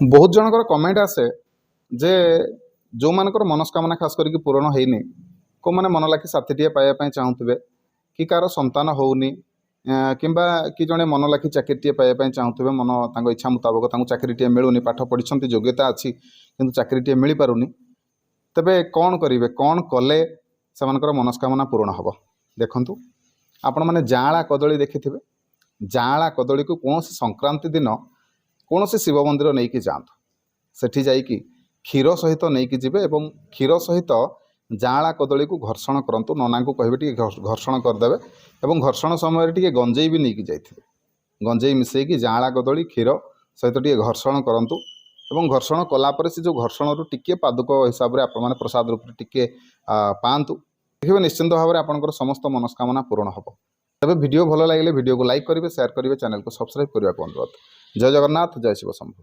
बहुत जनकर कमेंट आसे जे जो मानकर मनस्कामना खास करके पूरण होनी को मैंने मन लाखि साथीटे पाइबा चाहूबे कि कार संतान होनी किंबा कि जड़े मन लाखि चाकरीटे पाइबा चाहूबे मन तांको इच्छा मुताबक चाकरीटे मिलूनी पाठ पढ़ी योग्यता अच्छी किंतु चाकरीटे मिल पारुनी तेबे कौन करेंगे कौन कले से मनस्कामना पूरण हम देखु आपण मैंने जाँला कदली देखि जाँला कदली को कौन संक्रांति दिन कौन शिव मंदिर नहीं कि जातु सेठी जाइकी क्षीर सहित नहीं कि जीवे एवं क्षीर सहित जाँला कदली को घर्षण करंतु नना को कहे टी घर्षण करदे एवं घर्षण समय टी गंजेई भी नहीं कि जाइथिबे गंजेई मिसेकी जाँला कदली क्षीर सहित टी घर्षण करंतु एवं घर्षण कलापर से जो घर्षण रु टिके पादुक हिसाब से आप प्रसाद रूप टिके पातु देखिए निश्चिंत भाव में आपंकर समस्त मनस्कामना पूर्ण हम तबे वीडियो भल लगे वीडियो को लाइक करेंगे शेयर करेंगे चैनल को सब्सक्राइब करने को अनुरोध। जय जगन्नाथ जय शिव शंभु।